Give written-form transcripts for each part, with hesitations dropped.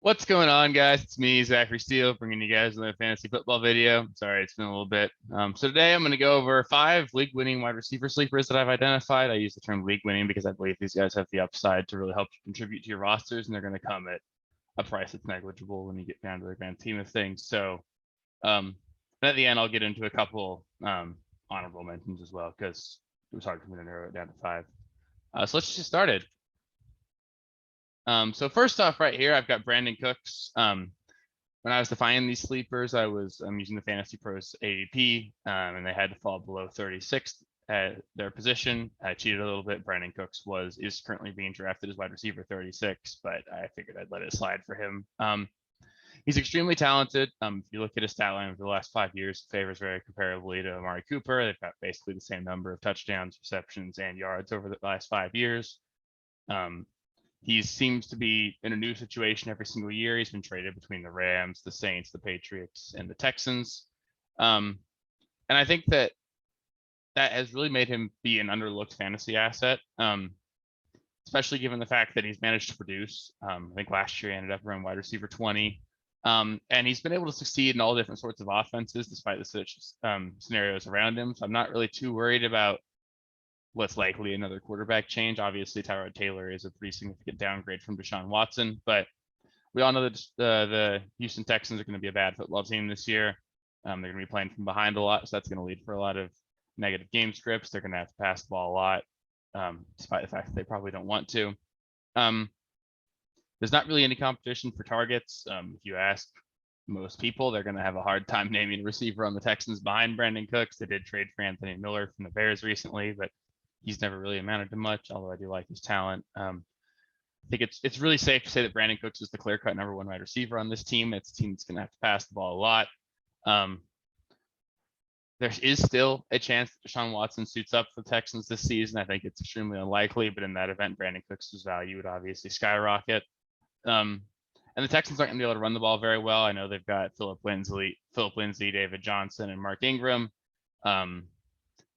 What's going on, guys? It's me, Zachary Steele, bringing you guys another fantasy football video. Sorry, it's been a little bit. So today I'm going to go over 5 league-winning wide receiver sleepers that I've identified. I use the term league-winning because I believe these guys have the upside to really help you contribute to your rosters, and they're going to come at a price that's negligible when you get down to the grand scheme of things. So at the end, I'll get into a couple honorable mentions as well because it was hard for me to narrow it down to 5. So let's just get started. So first off, right here, I've got Brandin Cooks. When I was defining these sleepers, I'm using the Fantasy Pros ADP, and they had to fall below 36 at their position. I cheated a little bit. Brandin Cooks is currently being drafted as wide receiver 36, but I figured I'd let it slide for him. He's extremely talented. If you look at his stat line over the last 5 years, it favors very comparably to Amari Cooper. They've got basically the same number of touchdowns, receptions, and yards over the last 5 years. He seems to be in a new situation every single year. He's been traded between the Rams, the Saints, the Patriots, and the Texans. And I think that has really made him be an underlooked fantasy asset, especially given the fact that he's managed to produce. I think last year he ended up around wide receiver 20. And he's been able to succeed in all different sorts of offenses despite the scenarios around him. So I'm not really too worried about what's likely another quarterback change. Obviously, Tyrod Taylor is a pretty significant downgrade from Deshaun Watson, but we all know that the Houston Texans are going to be a bad football team this year. They're going to be playing from behind a lot, so that's going to lead for a lot of negative game scripts. They're going to have to pass the ball a lot, despite the fact that they probably don't want to. There's not really any competition for targets. If you ask most people, they're going to have a hard time naming a receiver on the Texans behind Brandin Cooks. They did trade for Anthony Miller from the Bears recently, but he's never really amounted to much, although I do like his talent. I think it's really safe to say that Brandin Cooks is the clear-cut number 1 wide receiver on this team. It's a team that's going to have to pass the ball a lot. There is still a chance that Deshaun Watson suits up for the Texans this season. I think it's extremely unlikely, but in that event, Brandin Cooks' value would obviously skyrocket. And the Texans aren't going to be able to run the ball very well. I know they've got Philip Lindsay, David Johnson, and Mark Ingram.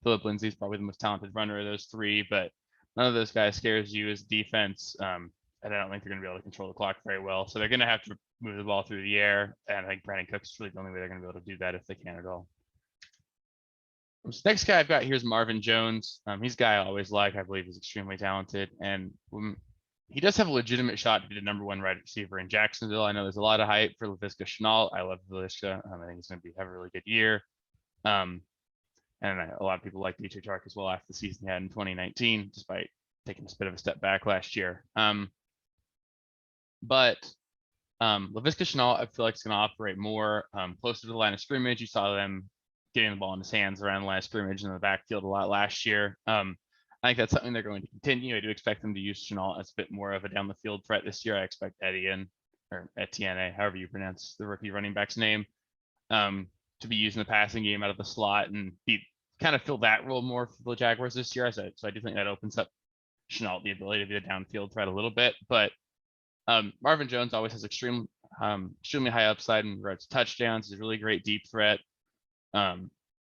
Philip Lindsay is probably the most talented runner of those 3, but none of those guys scares you as defense. And I don't think they're going to be able to control the clock very well. So they're going to have to move the ball through the air. And I think Brandin Cooks is really the only way they're going to be able to do that if they can at all. So next guy I've got here is Marvin Jones. He's a guy I always like. I believe he's extremely talented. And he does have a legitimate shot to be the number 1 wide receiver in Jacksonville. I know there's a lot of hype for Laviska Shenault. I love Laviska. I think he's going to have a really good year. And a lot of people like DJ Chark as well after the season he had in 2019, despite taking a bit of a step back last year. But Laviska Shenault, I feel like, is going to operate more closer to the line of scrimmage. You saw them getting the ball in his hands around the line of scrimmage in the backfield a lot last year. I think that's something they're going to continue. I do expect them to use Shenault as a bit more of a down the field threat this year. I expect Etienne, however you pronounce the rookie running back's name, to be using the passing game out of the slot and kind of fill that role more for the Jaguars this year. So I do think that opens up Shenault the ability to be a downfield threat a little bit. But Marvin Jones always has extremely high upside in regards to touchdowns. He's a really great deep threat.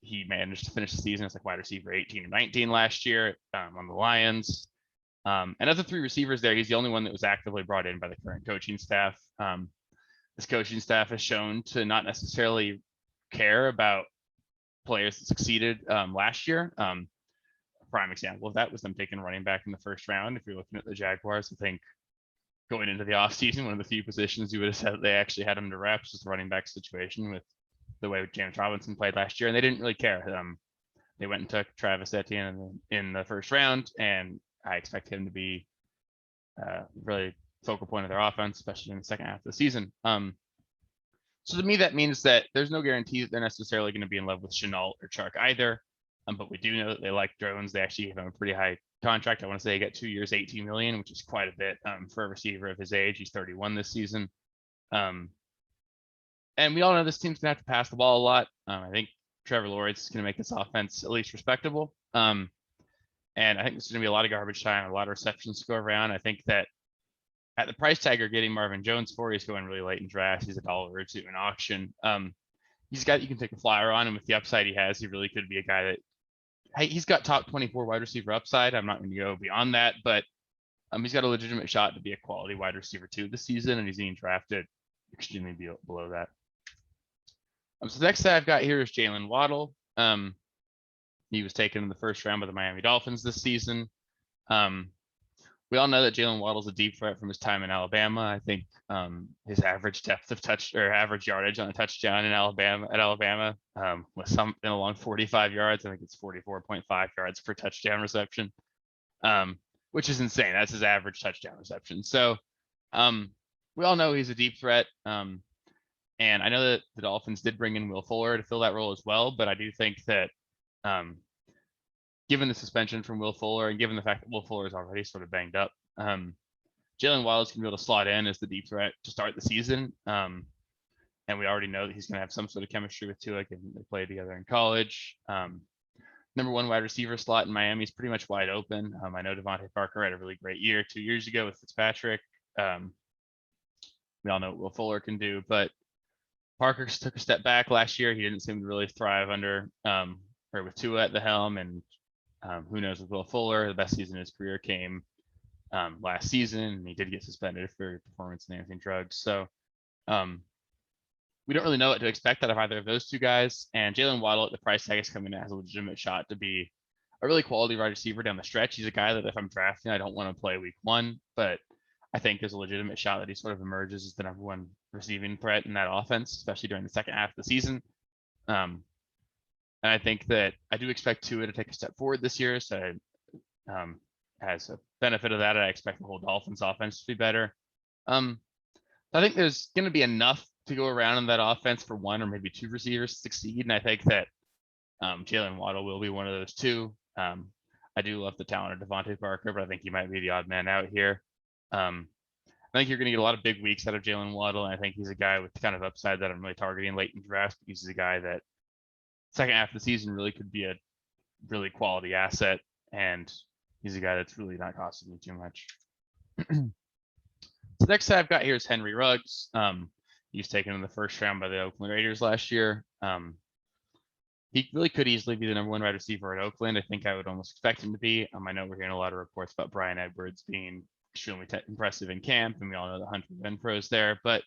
He managed to finish the season as like wide receiver 18 or 19 last year on the Lions. And of the 3 receivers there, he's the only one that was actively brought in by the current coaching staff. This coaching staff has shown to not necessarily care about players that succeeded last year. Prime example of that was them taking running back in the first round. If you're looking at the Jaguars, I think going into the offseason, one of the few positions you would have said they actually had under wraps was the running back situation with the way James Robinson played last year, and they didn't really care. They went and took Travis Etienne in the first round, and I expect him to be really focal point of their offense, especially in the second half of the season. So to me, that means that there's no guarantee that they're necessarily going to be in love with Shenault or Chark either. But we do know that they like Jones. They actually have a pretty high contract. I want to say they got 2 years, $18 million, which is quite a bit for a receiver of his age. He's 31 this season. And we all know this team's going to have to pass the ball a lot. I think Trevor Lawrence is going to make this offense at least respectable. And I think there's going to be a lot of garbage time, a lot of receptions to go around. I think that at the price tag you're getting Marvin Jones for, he's going really late in drafts. He's $1 or $2 in auction. You can take a flyer on, and with the upside he has, he really could be a guy that, hey, he's got top 24 wide receiver upside. I'm not going to go beyond that, but He's got a legitimate shot to be a quality wide receiver too this season, and he's being drafted extremely below that. So the next guy I've got here is Jaylen Waddle. He was taken in the first round by the Miami Dolphins this season. We all know that Jaylen Waddle is a deep threat from his time in Alabama. I think his average depth of touch or average yardage on a touchdown in Alabama was something along 45 yards. I think it's 44.5 yards per touchdown reception, which is insane. That's his average touchdown reception. So we all know he's a deep threat. And I know that the Dolphins did bring in Will Fuller to fill that role as well, but I do think that given the suspension from Will Fuller and given the fact that Will Fuller is already sort of banged up, Jaylen Waddle is going to be able to slot in as the deep threat to start the season. And we already know that he's going to have some sort of chemistry with Tua, given they played together in college. Number one wide receiver slot in Miami is pretty much wide open. I know Devontae Parker had a really great year 2 years ago with Fitzpatrick. We all know what Will Fuller can do, but Parker took a step back last year. He didn't seem to really thrive under or with Tua at the helm, and who knows with Will Fuller. The best season of his career came last season, and he did get suspended for performance-enhancing drugs. So we don't really know what to expect out of either of those two guys. And Jaylen Waddle at the price tag is coming in, has a legitimate shot to be a really quality wide receiver down the stretch. He's a guy that if I'm drafting, I don't want to play week one, but I think there's a legitimate shot that he sort of emerges as the number one receiving threat in that offense, especially during the second half of the season. And I think that I do expect Tua to take a step forward this year. So as a benefit of that, I expect the whole Dolphins offense to be better. I think there's going to be enough to go around in that offense for one or maybe two receivers to succeed. And I think that Jaylen Waddle will be one of those two. I do love the talent of Devontae Parker, but I think he might be the odd man out here. I think you're going to get a lot of big weeks out of Jaylen Waddle. And I think he's a guy with the kind of upside that I'm really targeting late in drafts. He's a guy that second half of the season really could be a really quality asset. And he's a guy that's really not costing me too much. So next guy I've got here is Henry Ruggs. He was taken in the first round by the Oakland Raiders last year. He really could easily be the number one wide receiver at Oakland. I think I would almost expect him to be. I know we're hearing a lot of reports about Bryan Edwards being extremely impressive in camp, and we all know the Hunter Renfro's there, but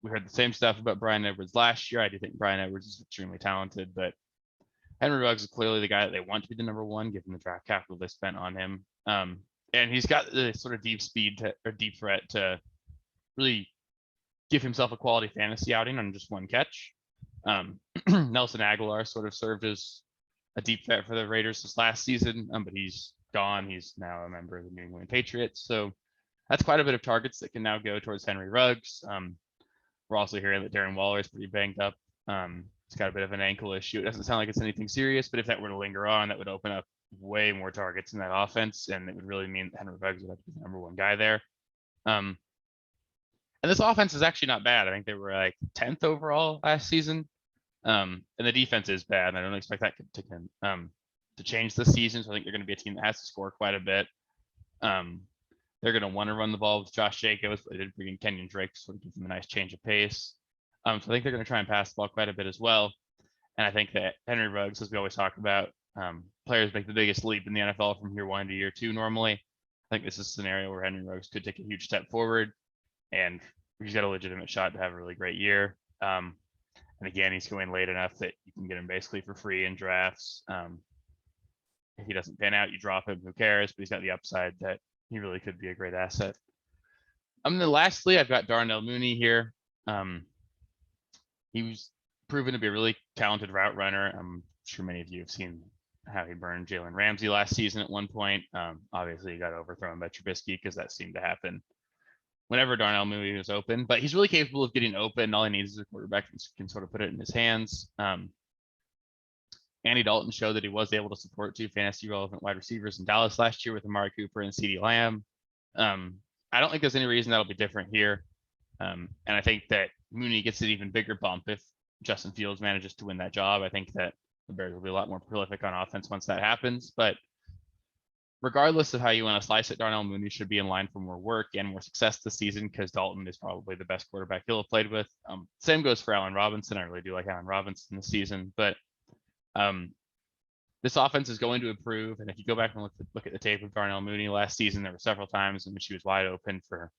we heard the same stuff about Bryan Edwards last year. I do think Bryan Edwards is extremely talented, but Henry Ruggs is clearly the guy that they want to be the number one, given the draft capital they spent on him. And he's got the sort of deep threat to really give himself a quality fantasy outing on just one catch. Nelson Aguilar sort of served as a deep threat for the Raiders this last season, but he's gone. He's now a member of the New England Patriots. So that's quite a bit of targets that can now go towards Henry Ruggs. We're also hearing that Darren Waller is pretty banged up. He's got a bit of an ankle issue. It doesn't sound like it's anything serious, but if that were to linger on, that would open up way more targets in that offense, and it would really mean that Henry Ruggs would have to be the number one guy there. And this offense is actually not bad. I think they were like 10th overall last season. And the defense is bad, and I don't expect that to change this season. So I think they're going to be a team that has to score quite a bit. They're going to want to run the ball with Josh Jacobs, but they did bring in Kenyon Drake to sort of give them a nice change of pace. So I think they're going to try and pass the ball quite a bit as well. And I think that Henry Ruggs, as we always talk about, players make the biggest leap in the NFL from year one to year two normally. I think this is a scenario where Henry Ruggs could take a huge step forward, and he's got a legitimate shot to have a really great year. And again, he's going late enough that you can get him basically for free in drafts. If he doesn't pan out, you drop him, who cares? But he's got the upside that he really could be a great asset. Then lastly, I've got Darnell Mooney here. He was proven to be a really talented route runner. I'm sure many of you have seen how he burned Jalen Ramsey last season at one point. Obviously, he got overthrown by Trubisky because that seemed to happen whenever Darnell Mooney was open. But he's really capable of getting open. All he needs is a quarterback who can sort of put it in his hands. Andy Dalton showed that he was able to support two fantasy relevant wide receivers in Dallas last year with Amari Cooper and CeeDee Lamb. I don't think there's any reason that'll be different here. And I think that Mooney gets an even bigger bump if Justin Fields manages to win that job. I think that the Bears will be a lot more prolific on offense once that happens. But regardless of how you want to slice it, Darnell Mooney should be in line for more work and more success this season because Dalton is probably the best quarterback he'll have played with. Same goes for Allen Robinson. I really do like Allen Robinson this season, but this offense is going to improve. And if you go back and look at the tape of Darnell Mooney last season, there were several times in which he was wide open for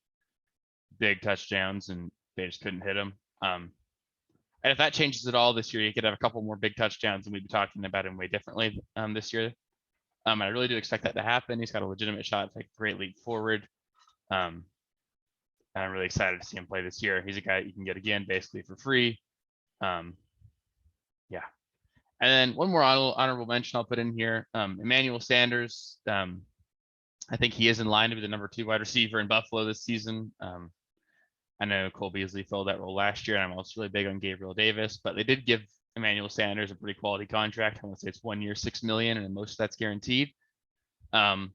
big touchdowns and they just couldn't hit him. And if that changes at all this year, you could have a couple more big touchdowns and we'd be talking about him way differently this year. I really do expect that to happen. He's got a legitimate shot to take a great leap forward. And I'm really excited to see him play this year. He's a guy that you can get again basically for free. Yeah. And then one more honorable mention I'll put in here. Emmanuel Sanders. I think he is in line to be the number 2 wide receiver in Buffalo this season. I know Cole Beasley filled that role last year, and I'm also really big on Gabriel Davis, but they did give Emmanuel Sanders a pretty quality contract. I want to say it's 1 year, $6 million, and most of that's guaranteed. So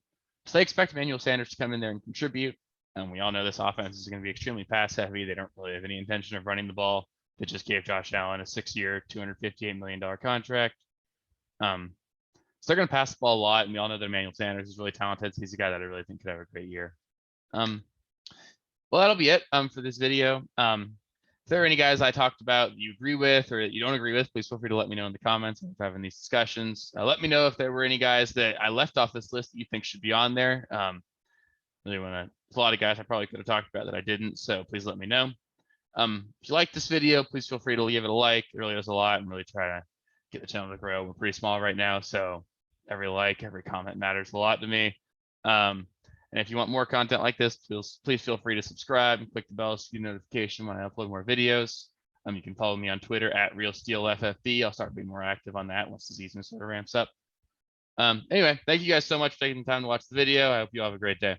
they expect Emmanuel Sanders to come in there and contribute. And we all know this offense is going to be extremely pass heavy. They don't really have any intention of running the ball. They just gave Josh Allen a 6-year, $258 million contract. So they're going to pass the ball a lot, and we all know that Emmanuel Sanders is really talented. So he's a guy that I really think could have a great year. Well, that'll be it for this video. If there are any guys I talked about that you agree with or that you don't agree with, please feel free to let me know in the comments if we're having these discussions. Let me know if there were any guys that I left off this list that you think should be on there. Really want to. There's a lot of guys I probably could have talked about that I didn't, so please let me know. If you like this video, please feel free to leave it a like. It really does a lot and really try to get the channel to grow. We're pretty small right now, so every like, every comment matters a lot to me. And if you want more content like this, please feel free to subscribe and click the bell so you get a notification when I upload more videos. You can follow me on Twitter at RealSteelFFB. I'll start being more active on that once the season sort of ramps up. Anyway, thank you guys so much for taking the time to watch the video. I hope you all have a great day.